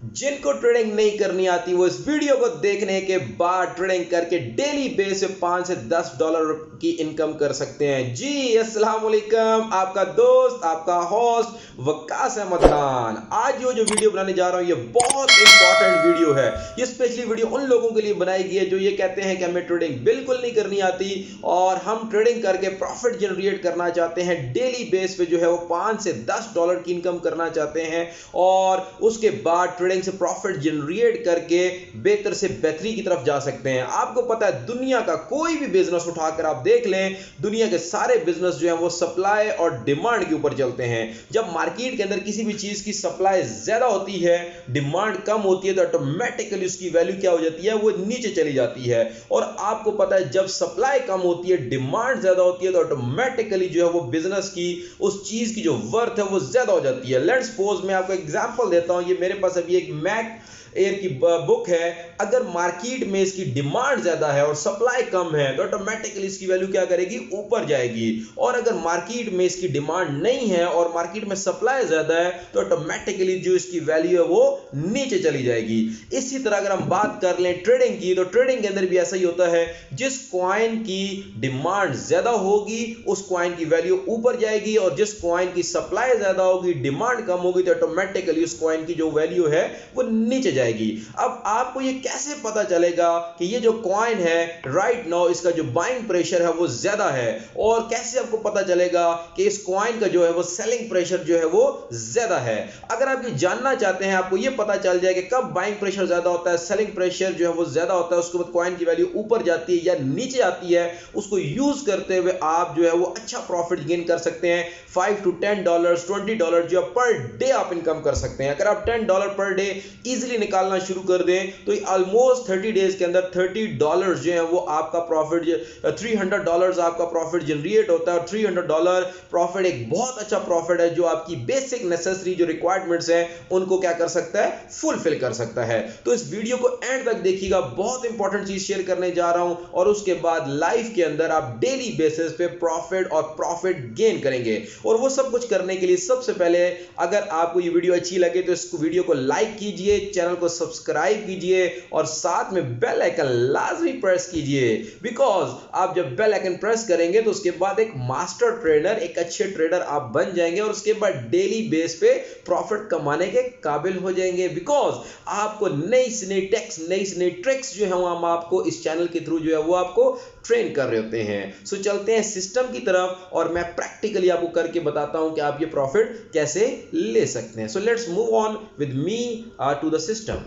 जिनको ट्रेडिंग नहीं करनी आती वो इस वीडियो को देखने के बाद ट्रेडिंग करके डेली बेस पे 5 से 10 डॉलर की इनकम कर सकते हैं। जी अस्सलाम वालेकुम, आपका दोस्त आपका होस्ट वकास अहमद खान। आज ये जो वीडियो बनाने जा रहा हूँ ये बहुत इंपॉर्टेंट वीडियो है। ये स्पेशली वीडियो उन लोगों के लिए बनाई गई है जो ये कहते हैं कि हमें ट्रेडिंग बिल्कुल नहीं करनी आती और हम ट्रेडिंग करके प्रॉफिट जनरेट करना चाहते हैं। डेली बेस पे जो है वो 5 से 10 डॉलर की इनकम करना चाहते हैं और उसके बाद ट्रेडिंग से प्रॉफिट जनरेट करके बेहतर से बेहतरी की तरफ जा सकते हैं। आपको पता है दुनिया का कोई भी बिजनेस उठाकर आप देख लें, दुनिया के सारे बिजनेस जो है वो सप्लाई और डिमांड के ऊपर चलते हैं। जब मार्केट के अंदर किसी भी चीज की सप्लाई ज्यादा होती है, डिमांड कम होती है, तो ऑटोमेटिकली उसकी वैल्यू क्या हो जाती है, वो नीचे चली जाती है। और आपको पता है जब सप्लाई कम होती है, डिमांड ज्यादा होती है, तो ऑटोमेटिकली जो है वो बिजनेस की उस चीज की जो वर्थ है वो ज्यादा हो जाती है। लेट्स सपोज मैं आपको एग्जांपल देता हूं, ये मेरे पास अभी एक मैक एयर की बुक है। अगर मार्केट में इसकी डिमांड ज्यादा है और सप्लाई कम है तो ऑटोमेटिकली इसकी वैल्यू क्या करेगी, ऊपर जाएगी। और अगर मार्केट में इसकी डिमांड नहीं है और मार्केट में सप्लाई ज्यादा है तो ऑटोमेटिकली जो इसकी वैल्यू है वो नीचे चली जाएगी। इसी तरह अगर हम बात कर लें ट्रेडिंग की, तो ट्रेडिंग के अंदर भी ऐसा ही होता है। जिस कॉइन की डिमांड ज्यादा होगी उस कॉइन की वैल्यू ऊपर जाएगी और जिस कॉइन की सप्लाई ज्यादा होगी, डिमांड कम होगी, तो ऑटोमेटिकली उस कॉइन की जो वैल्यू है वो नीचे जाएगी। अब आपको ये कैसे पता चलेगा कि ये जो कॉइन है राइट नाउ इसका जो बाइंग प्रेशर है वो ज्यादा है, और कैसे आपको पता चलेगा कि इस कॉइन का जो है वो सेलिंग प्रेशर जो है वो ज्यादा है? अगर आप ये जानना चाहते हैं, आपको ये पता चल जाए कि कब बाइंग प्रेशर ज्यादा होता है, सेलिंग प्रेशर जो है वो ज्यादा होता है, उसके बाद कॉइन की वैल्यू ऊपर जाती है या नीचे आती है, उसको यूज करते हुए आप जो है वो अच्छा प्रॉफिट गेन कर सकते हैं। 5 to 10 डॉलर, 20 डॉलर जो पर डे आप इनकम कर सकते हैं। अगर आप 10 डॉलर पर डे इजीली निकालना शुरू कर दें तो ऑलमोस्ट 30 डेज के अंदर 30 डॉलर जो है वो आपका प्रॉफिट, 300 डॉलर आपका प्रॉफिट जनरेट होता है। और 300 डॉलर प्रॉफिट एक बहुत अच्छा प्रॉफिट है जो आपकी बेसिक नेसेसरी जो रिक्वायरमेंट्स हैं उनको क्या कर सकता है, फुलफिल कर सकता है। तो इस वीडियो को एंड तक देखिएगा, बहुत इंपॉर्टेंट चीज शेयर करने जा रहा हूं और उसके बाद लाइफ के अंदर आप डेली बेसिस पे प्रॉफिट और प्रॉफिट गेन करेंगे। और वो सब कुछ करने के लिए सबसे पहले अगर आपको ये वीडियो अच्छी लगे तो इस वीडियो को लाइक कीजिए, चैनल को सब्सक्राइब कीजिए और साथ में बेल आइकन लाजमी प्रेस कीजिए। बिकॉज आप जब बेल आइकन प्रेस करेंगे तो उसके बाद एक मास्टर ट्रेडर, एक अच्छे ट्रेडर आप बन जाएंगे और उसके बाद डेली बेस पे प्रॉफिट कमाने के काबिल हो जाएंगे। बिकॉज आपको नई से नई टेक्स, नई से नई ट्रिक्स जो है हम आपको इस चैनल के थ्रू जो है वो आपको ट्रेन कर रहे होते हैं। सो चलते हैं सिस्टम की तरफ और मैं प्रैक्टिकली आपको करके बताता हूं कि आप ये प्रॉफिट कैसे ले सकते हैं। So let's move on with me to the system.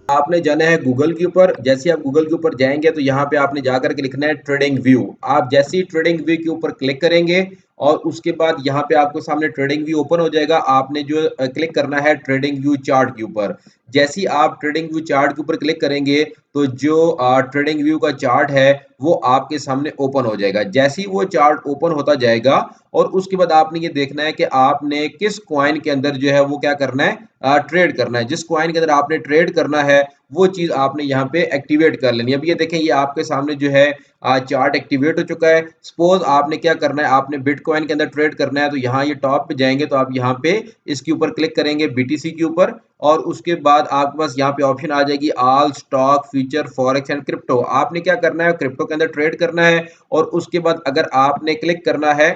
आपने जाना है गूगल के ऊपर। जैसे आप गूगल के ऊपर जाएंगे तो यहाँ पे आपने जाकर के लिखना है ट्रेडिंग व्यू। आप जैसे ही ट्रेडिंग व्यू के ऊपर क्लिक करेंगे और उसके बाद यहाँ पे आपको सामने ट्रेडिंग व्यू ओपन हो जाएगा। आपने जो क्लिक करना है ट्रेडिंग व्यू चार्ट के ऊपर। जैसे ही आप ट्रेडिंग व्यू चार्ट के ऊपर क्लिक करेंगे तो जो ट्रेडिंग व्यू का चार्ट है वो आपके सामने ओपन हो जाएगा। जैसे ही वो चार्ट ओपन होता जाएगा और उसके बाद आपने ये देखना है कि आपने किस कॉइन के अंदर जो है वो क्या करना है, ट्रेड करना है। जिस कॉइन के अंदर आपने ट्रेड करना है वो चीज आपने यहाँ पे एक्टिवेट कर लेनी है। अब ये देखें, ये आपके सामने जो है चार्ट एक्टिवेट हो चुका है। सपोज आपने क्या करना है, आपने बिटकॉइन के अंदर ट्रेड करना है तो यहाँ ये टॉप पे जाएंगे तो आप यहाँ पे इसके ऊपर क्लिक करेंगे बीटीसी के ऊपर और उसके बाद आपके पास यहाँ पे ऑप्शन आ जाएगी all stock future forex and crypto. आपने क्या करना है, क्रिप्टो के अंदर ट्रेड करना है और उसके बाद अगर आपने क्लिक करना है,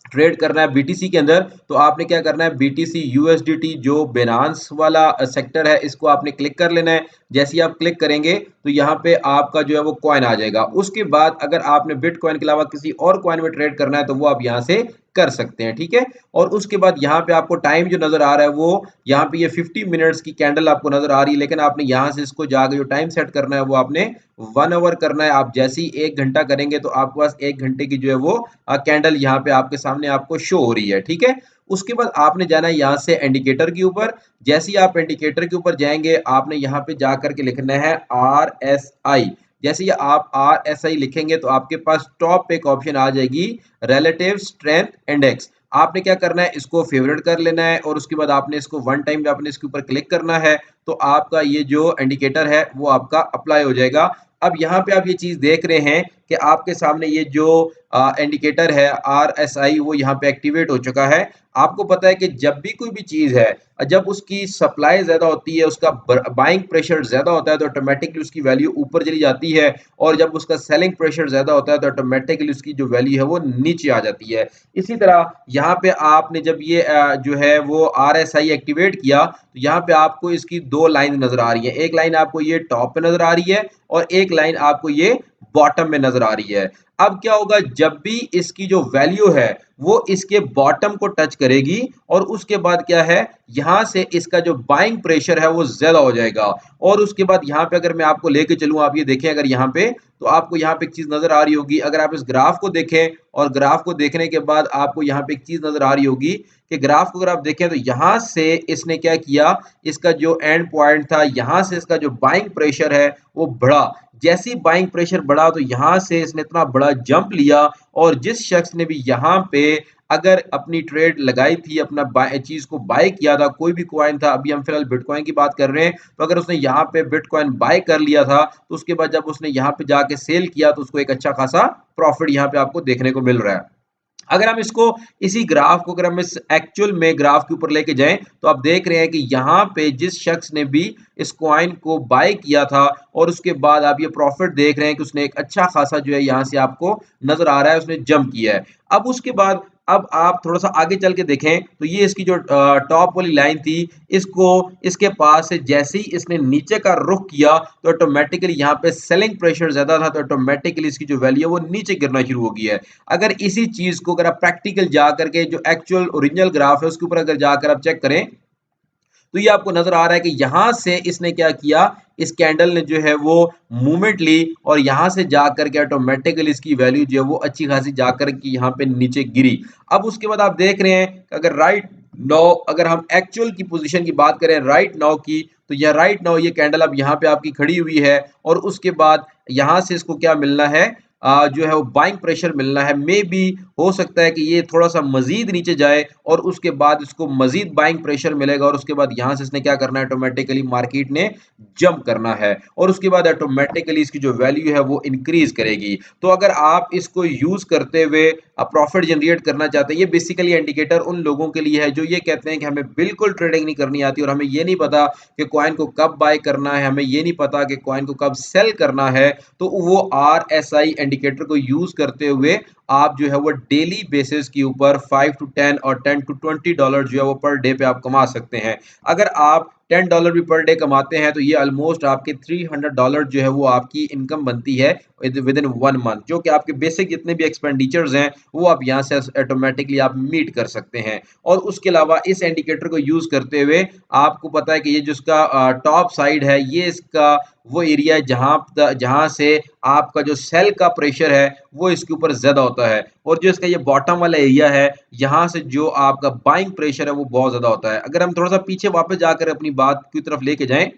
ट्रेड करना है बीटीसी के अंदर, तो आपने क्या करना है बीटीसी यूएसडीटी जो बिनांस वाला सेक्टर है इसको आपने क्लिक कर लेना है। जैसे ही आप क्लिक करेंगे तो यहाँ पे आपका जो है वो कॉइन आ जाएगा। उसके बाद अगर आपने बिटकॉइन के अलावा किसी और कॉइन में ट्रेड करना है तो वो आप यहाँ से कर सकते हैं, ठीक है। और उसके बाद यहाँ पे आपको टाइम जो नजर आ रहा है वो यहाँ पे ये 50 मिनट्स की कैंडल आपको नजर आ रही है, लेकिन आपने यहाँ से इसको जाकर जो टाइम सेट करना है वो आपने 1 आवर करना है। आप जैसे ही 1 घंटा करेंगे तो आपके पास 1 घंटे की जो है वो कैंडल यहाँ पे आपके सामने आपको शो हो रही है, ठीक है। उसके बाद आपने जाना है यहाँ से इंडिकेटर के ऊपर। जैसे ही आप इंडिकेटर के ऊपर जाएंगे आपने यहाँ पे जाकर के लिखना है RSI। जैसे ही आप RSI लिखेंगे तो आपके पास टॉप पे एक ऑप्शन आ जाएगी रिलेटिव स्ट्रेंथ इंडेक्स। आपने क्या करना है, इसको फेवरेट कर लेना है और उसके बाद आपने इसको 1 टाइम आपने इसके ऊपर क्लिक करना है तो आपका ये जो इंडिकेटर है वो आपका अप्लाई हो जाएगा। अब यहाँ पे आप ये चीज देख रहे हैं कि आपके सामने ये जो इंडिकेटर है RSI वो यहाँ पे एक्टिवेट हो चुका है। आपको पता है कि जब भी कोई भी चीज है, जब उसकी सप्लाई ज्यादा होती है, उसका बाइंग प्रेशर ज्यादा होता है तो ऑटोमेटिकली उसकी वैल्यू ऊपर चली जाती है, और जब उसका सेलिंग प्रेशर ज्यादा होता है तो ऑटोमेटिकली उसकी जो वैल्यू है वो नीचे आ जाती है। इसी तरह यहाँ पे आपने जब ये जो है वो RSI एक्टिवेट किया तो यहाँ पे आपको इसकी दो लाइन नजर आ रही है। एक लाइन आपको ये टॉप पे नजर आ रही है और एक लाइन आपको ये बॉटम में नजर आ रही है। अब क्या होगा, जब भी इसकी जो वैल्यू है वो इसके बॉटम को टच करेगी और उसके बाद क्या है, यहां से इसका जो बाइंग प्रेशर है वो ज्यादा हो जाएगा। और उसके बाद यहाँ पे अगर मैं आपको लेके चलूं, आप ये देखें अगर यहाँ पे, तो आपको यहाँ पे एक चीज नजर आ रही होगी। अगर आप इस ग्राफ को देखें और ग्राफ को देखने के बाद आपको यहाँ पे एक चीज नजर आ रही होगी कि ग्राफ को अगर आप देखें तो यहां से इसने क्या किया, इसका जो एंड पॉइंट था यहां से इसका जो बाइंग प्रेशर है वो बढ़ा। जैसी बाइंग प्रेशर बढ़ा तो यहां से इसने इतना बड़ा जंप लिया, और जिस शख्स ने भी यहाँ पे अगर अपनी ट्रेड लगाई थी, अपना चीज को बाय किया था, कोई भी कॉइन था, अभी हम फिलहाल बिटकॉइन की बात कर रहे हैं, तो अगर उसने यहाँ पे बिटकॉइन बाय कर लिया था तो उसके बाद जब उसने यहाँ पे जाके सेल किया तो उसको एक अच्छा खासा प्रॉफिट यहाँ पे आपको देखने को मिल रहा है। अगर हम इसको इसी ग्राफ को अगर हम इस एक्चुअल में ग्राफ के ऊपर लेके जाएं तो आप देख रहे हैं कि यहाँ पे जिस शख्स ने भी इस कॉइन को बाय किया था और उसके बाद आप ये प्रॉफिट देख रहे हैं कि उसने एक अच्छा खासा जो है यहाँ से आपको नजर आ रहा है उसने जंप किया है। अब उसके बाद अब आप थोड़ा सा आगे चल के देखें तो ये इसकी जो टॉप वाली लाइन थी, इसको इसके पास से जैसे ही इसने नीचे का रुख किया तो ऑटोमेटिकली यहाँ पे सेलिंग प्रेशर ज्यादा था, तो ऑटोमेटिकली इसकी जो वैल्यू है वो नीचे गिरना शुरू हो गई है। अगर इसी चीज को अगर आप प्रैक्टिकल जाकर के जो एक्चुअल ओरिजिनल ग्राफ है उसके ऊपर अगर जाकर आप चेक करें तो ये आपको नजर आ रहा है कि यहां से इसने क्या किया, इस कैंडल ने जो है वो मूवमेंट ली और यहां से जाकर के ऑटोमेटिकली इसकी वैल्यू जो है वो अच्छी खासी जाकर के यहाँ पे नीचे गिरी। अब उसके बाद आप देख रहे हैं अगर राइट नाउ अगर हम एक्चुअल की पोजीशन की बात करें राइट नाउ की, तो यह राइट नाउ ये कैंडल अब यहाँ पे आपकी खड़ी हुई है और उसके बाद यहां से इसको क्या मिलना है, जो है वो बाइंग प्रेशर मिलना है। मे बी हो सकता है कि ये थोड़ा सा मजीद नीचे जाए और उसके बाद इसको मजीद बाइंग प्रेशर मिलेगा और उसके बाद यहां से इसने क्या करना है, ऑटोमेटिकली मार्केट ने जंप करना है और उसके बाद ऑटोमेटिकली इसकी जो वैल्यू है वो इंक्रीज करेगी। तो अगर आप इसको यूज करते हुए प्रॉफिट जनरेट करना चाहते हैं, ये बेसिकली इंडिकेटर उन लोगों के लिए है जो ये कहते हैं कि हमें बिल्कुल ट्रेडिंग नहीं करनी आती और हमें ये नहीं पता कि कॉइन को कब बाय करना है, हमें ये नहीं पता कि कॉइन को कब सेल करना है। तो वो RSI इंडिकेटर को यूज करते हुए आप जो है वो डेली बेसिस के ऊपर 5 to 10 और 10 to 20 डॉलर जो है वो पर डे पे आप कमा सकते हैं। अगर आप $10 भी पर डे कमाते हैं तो ये ऑलमोस्ट आपके $300 जो है वो आपकी इनकम बनती है विद इन 1 मंथ, जो कि आपके बेसिक जितने भी एक्सपेंडिचर्स हैं वो आप यहाँ से ऑटोमेटिकली आप मीट कर सकते हैं। और उसके अलावा इस इंडिकेटर को यूज करते हुए आपको पता है कि ये जिसका टॉप साइड है ये इसका वो एरिया है जहां से आपका जो सेल का प्रेशर है वो इसके ऊपर ज्यादा होता है, और जो इसका ये बॉटम वाला एरिया है यहां से जो आपका बाइंग प्रेशर है वो बहुत ज्यादा होता है। अगर हम थोड़ा सा पीछे वापस जाकर अपनी बात की तरफ लेके जाएं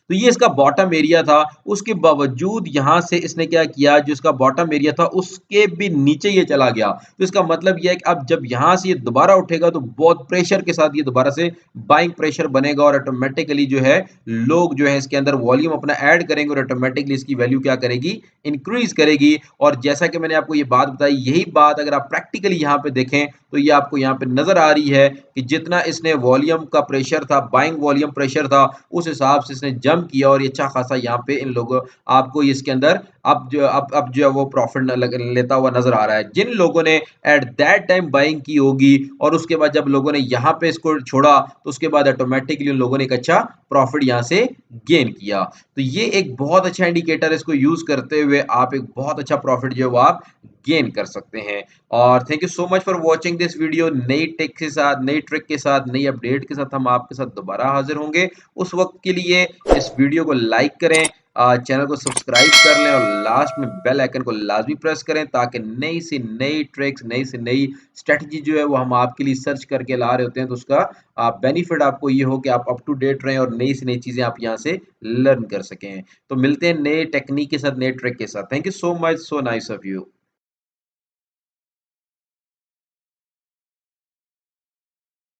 तो ये इसका बॉटम एरिया था, उसके बावजूद यहां से इसने क्या किया, जो इसका बॉटम एरिया था उसके भी नीचे ये चला गया। तो इसका मतलब यह है कि अब जब यहां से ये दोबारा उठेगा तो बहुत प्रेशर के साथ ये दोबारा से बाइंग प्रेशर बनेगा और ऑटोमेटिकली जो है लोग जो है इसके अंदर वॉल्यूम अपना ऐड करेंगे और ऑटोमेटिकली इसकी वैल्यू क्या करेगी, इंक्रीज करेगी। और जैसा कि मैंने आपको ये बात बताई, यही बात अगर आप प्रैक्टिकली यहाँ पे देखें तो ये आपको यहाँ पे नजर आ रही है कि जितना इसने वॉल्यूम का प्रेशर था, बाइंग वॉल्यूम प्रेशर था, उस हिसाब से इसने जंप किया और ये अच्छा खासा यहाँ पे इन लोगों आपको इसके अंदर अब जो है वो प्रॉफिट लेता हुआ नजर आ रहा है। जिन लोगों ने एट दैट टाइम बाइंग की होगी और उसके बाद जब लोगों ने यहाँ पे इसको छोड़ा तो उसके बाद ऑटोमेटिकली उन लोगों ने एक अच्छा प्रॉफिट यहाँ से गेन किया। तो ये एक बहुत अच्छा इंडिकेटर, इसको यूज करते हुए आप एक बहुत अच्छा प्रॉफिट जो है वो आप गेन कर सकते हैं। और thank you so much for watching this video. नई टेक के साथ, नई ट्रिक के साथ, नई अपडेट के साथ हम आपके साथ दोबारा हाजिर होंगे। उस वक्त के लिए इस वीडियो को लाइक करें, चैनल को सब्सक्राइब कर लें और लास्ट में बेल आइकन को लाजमी प्रेस करें ताकि नई सी नई ट्रिक्स, नई से नई स्ट्रेटजी जो है वो हम आपके लिए सर्च करके ला रहे होते हैं, तो उसका बेनिफिट आपको ये हो कि आप अप टू डेट रहें और नई से नई चीजें आप यहाँ से लर्न कर सकें। तो मिलते हैं नए टेक्निक के साथ, नए ट्रिक के साथ। Thank you so much, so nice of you.